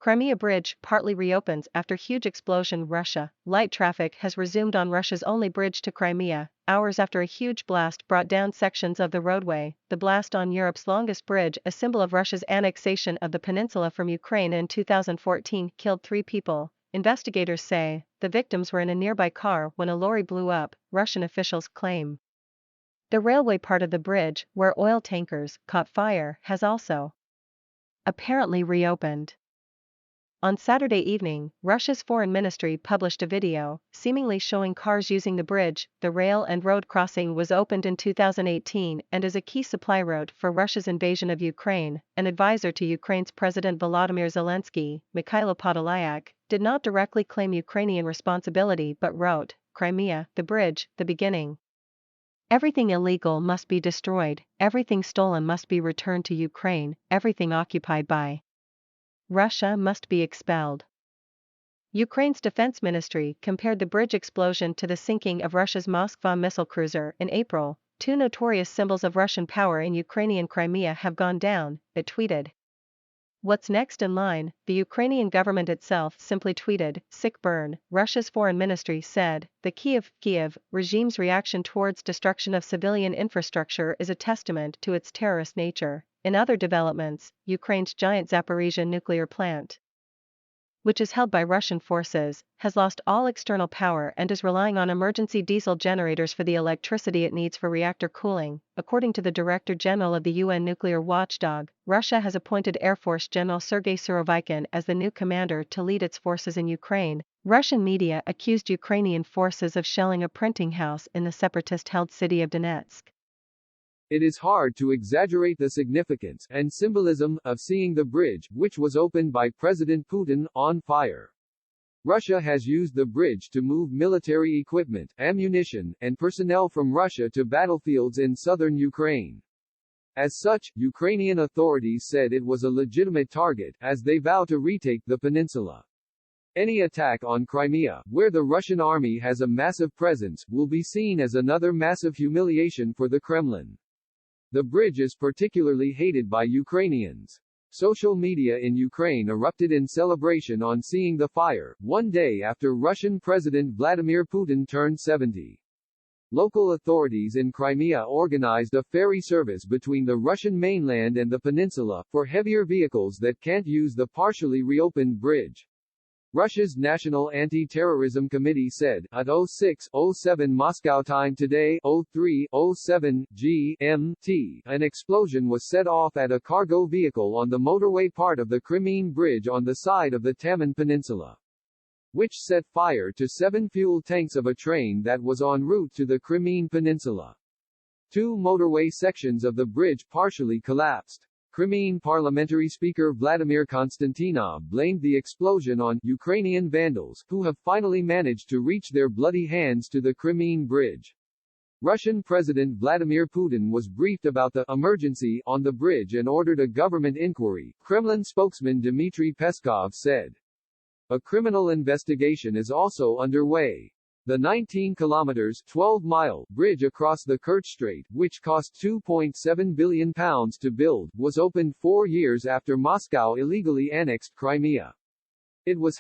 Crimea bridge partly reopens after huge explosion. Russia. Light traffic has resumed on Russia's only bridge to Crimea, hours after a huge blast brought down sections of the roadway. The blast on Europe's longest bridge, a symbol of Russia's annexation of the peninsula from Ukraine in 2014, killed 3 people. Investigators say the victims were in a nearby car when a lorry blew up, Russian officials claim. The railway part of the bridge, where oil tankers caught fire, has also apparently reopened. On Saturday evening, Russia's foreign ministry published a video, seemingly showing cars using the bridge. The rail and road crossing was opened in 2018 and is a key supply route for Russia's invasion of Ukraine. An advisor to Ukraine's President Volodymyr Zelensky, Mykhailo Podolyak, did not directly claim Ukrainian responsibility but wrote, "Crimea, the bridge, the beginning. Everything illegal must be destroyed, everything stolen must be returned to Ukraine, everything occupied by Russia must be expelled." Ukraine's defense ministry compared the bridge explosion to the sinking of Russia's Moskva missile cruiser in April. 2 notorious symbols of Russian power in Ukrainian Crimea have gone down, it tweeted. What's next in line? The Ukrainian government itself simply tweeted, "Sick burn." Russia's foreign ministry said, the Kiev regime's reaction towards destruction of civilian infrastructure is a testament to its terrorist nature. In other developments, Ukraine's giant Zaporizhzhia nuclear plant, which is held by Russian forces, has lost all external power and is relying on emergency diesel generators for the electricity it needs for reactor cooling. According to the Director General of the UN nuclear watchdog, Russia has appointed Air Force General Sergei Surovikin as the new commander to lead its forces in Ukraine. Russian media accused Ukrainian forces of shelling a printing house in the separatist-held city of Donetsk. It is hard to exaggerate the significance and symbolism of seeing the bridge, which was opened by President Putin, on fire. Russia has used the bridge to move military equipment, ammunition, and personnel from Russia to battlefields in southern Ukraine. As such, Ukrainian authorities said it was a legitimate target, as they vow to retake the peninsula. Any attack on Crimea, where the Russian army has a massive presence, will be seen as another massive humiliation for the Kremlin. The bridge is particularly hated by Ukrainians. Social media in Ukraine erupted in celebration on seeing the fire, one day after Russian President Vladimir Putin turned 70. Local authorities in Crimea organized a ferry service between the Russian mainland and the peninsula, for heavier vehicles that can't use the partially reopened bridge. Russia's National Anti-Terrorism Committee said, at 06:07 Moscow time today, 03:07 GMT, an explosion was set off at a cargo vehicle on the motorway part of the Crimean bridge on the side of the Taman Peninsula, which set fire to 7 fuel tanks of a train that was en route to the Crimean Peninsula. 2 motorway sections of the bridge partially collapsed. Crimean parliamentary speaker Vladimir Konstantinov blamed the explosion on Ukrainian vandals, who have finally managed to reach their bloody hands to the Crimean bridge. Russian President Vladimir Putin was briefed about the emergency on the bridge and ordered a government inquiry, Kremlin spokesman Dmitry Peskov said. A criminal investigation is also underway. The 19 kilometers 12-mile bridge across the Kerch Strait, which cost £2.7 billion to build, was opened 4 years after Moscow illegally annexed Crimea. It was